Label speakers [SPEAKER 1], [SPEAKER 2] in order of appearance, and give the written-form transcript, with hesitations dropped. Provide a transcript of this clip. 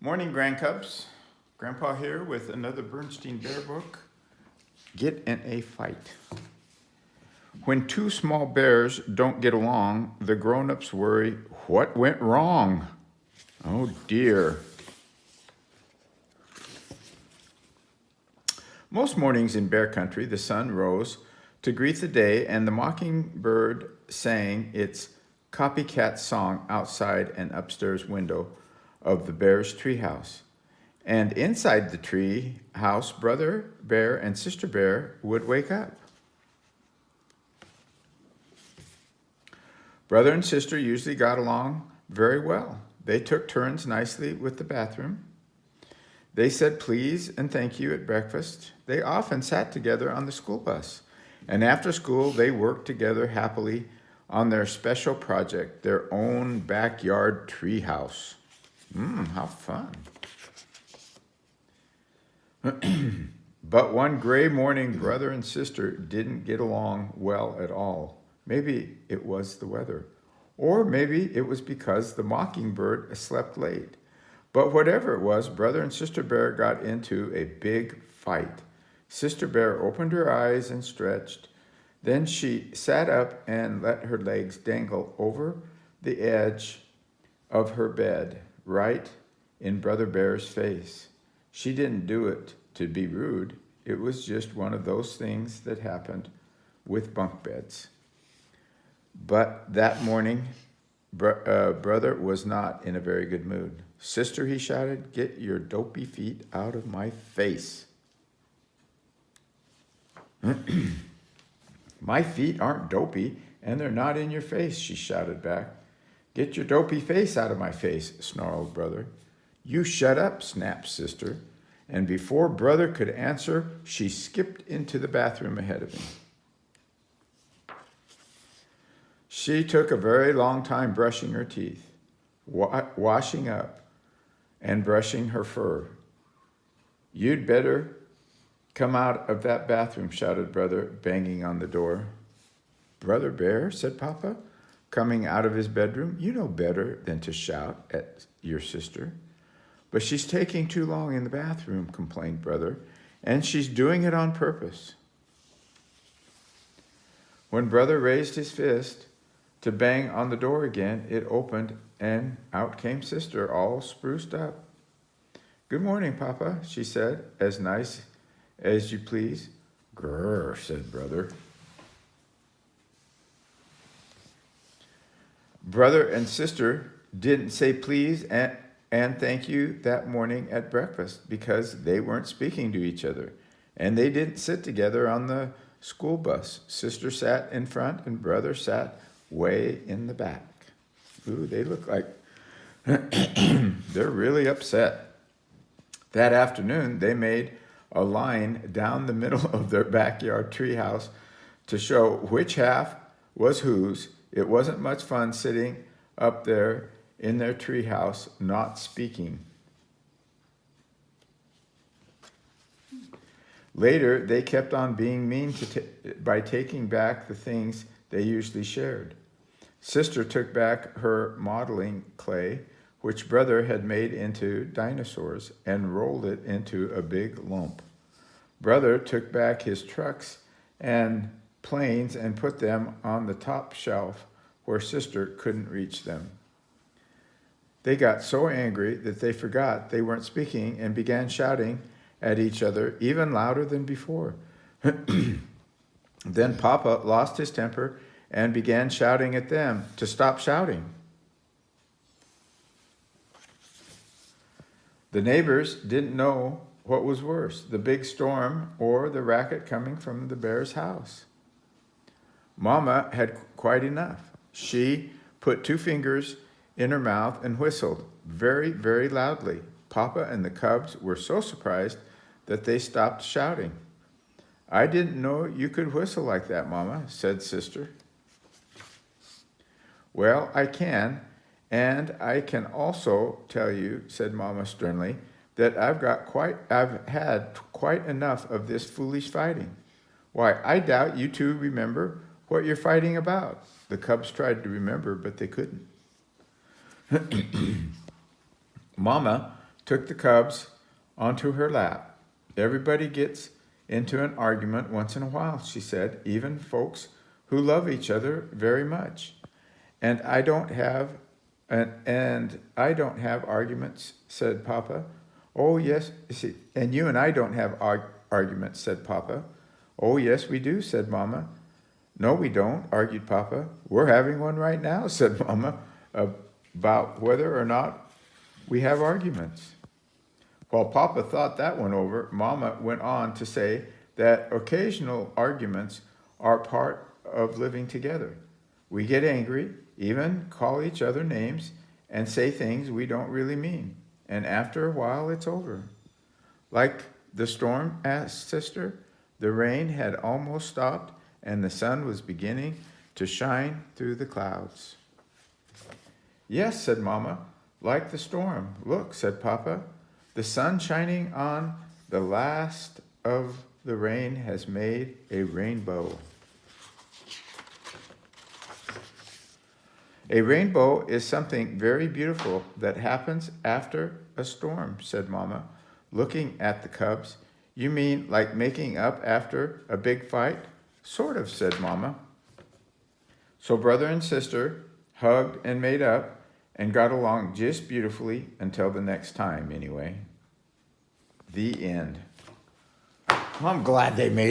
[SPEAKER 1] Morning, Grand Cubs. Grandpa here with another Berenstain Bear book. Get in a fight. When two small bears don't get along, the grown-ups worry, what went wrong? Oh dear. Most mornings in bear country, the sun rose to greet the day, and the mockingbird sang its copycat song outside an upstairs window of the bear's treehouse. And inside the tree house, brother bear and sister bear would wake up. Brother and sister usually got along very well. They took turns nicely with the bathroom. They said please and thank you at breakfast. They often sat together on the school bus. And after school, they worked together happily on their special project, their own backyard tree house. How fun. But one gray morning, brother and sister didn't get along well at all. Maybe it was the weather, or maybe it was because the mockingbird slept late. But whatever it was, brother and sister bear got into a big fight. Sister bear opened her eyes and stretched. Then she sat up and let her legs dangle over the edge of her bed, right in brother bear's face. She didn't do it to be rude. It was just one of those things that happened with bunk beds. But that morning, brother was not in a very good mood. Sister, he shouted, get your dopey feet out of my face. My feet aren't dopey, and they're not in your face, she shouted back. Get your dopey face out of my face, snarled brother. You shut up, snapped sister. And before brother could answer, she skipped into the bathroom ahead of him. She took a very long time brushing her teeth, washing up, and brushing her fur. You'd better come out of that bathroom, shouted brother, banging on the door. Brother Bear, said Papa, coming out of his bedroom. You know better than to shout at your sister. But she's taking too long in the bathroom, complained brother, and she's doing it on purpose. When brother raised his fist to bang on the door again, it opened, and out came sister, all spruced up. Good morning, Papa, she said, as nice as you please. Grrr, said brother. Brother and sister didn't say please and thank you that morning at breakfast because they weren't speaking to each other. And they didn't sit together on the school bus. Sister sat in front and brother sat way in the back. Ooh, they look like they're really upset. That afternoon, they made a line down the middle of their backyard treehouse to show which half was whose. It wasn't much fun sitting up there in their treehouse, not speaking. Later, they kept on being mean by taking back the things they usually shared. Sister took back her modeling clay, which brother had made into dinosaurs, and rolled it into a big lump. Brother took back his trucks and planes and put them on the top shelf where sister couldn't reach them. They got so angry that they forgot they weren't speaking and began shouting at each other even louder than before. Then Papa lost his temper and began shouting at them to stop shouting. The neighbors didn't know what was worse, the big storm or the racket coming from the bear's house. Mama had quite enough. She put 2 fingers in her mouth and whistled very, very loudly. Papa and the cubs were so surprised that they stopped shouting. I didn't know you could whistle like that, Mama, said sister. Well, I can, and I can also tell you, said Mama sternly, that I've had quite enough of this foolish fighting. Why, I doubt you two remember what you're fighting about. The cubs tried to remember, but they couldn't. Mama took the cubs onto her lap. Everybody gets into an argument once in a while, she said, even folks who love each other very much. And I don't have arguments, said Papa. Oh yes, and you and I don't have arguments, said Papa. Oh yes, we do, said Mama. No, we don't, argued Papa. We're having one right now, said Mama, about whether or not we have arguments. While Papa thought that one over, Mama went on to say that occasional arguments are part of living together. We get angry, even call each other names, and say things we don't really mean. And after a while, it's over. Like the storm, asked Sister, the rain had almost stopped, and the sun was beginning to shine through the clouds. Yes, said Mama, like the storm. Look, said Papa, the sun shining on the last of the rain has made a rainbow. A rainbow is something very beautiful that happens after a storm, said Mama, looking at the cubs. You mean like making up after a big fight? Sort of, said Mama. So brother and sister hugged and made up and got along just beautifully until the next time, anyway. The end. I'm glad they made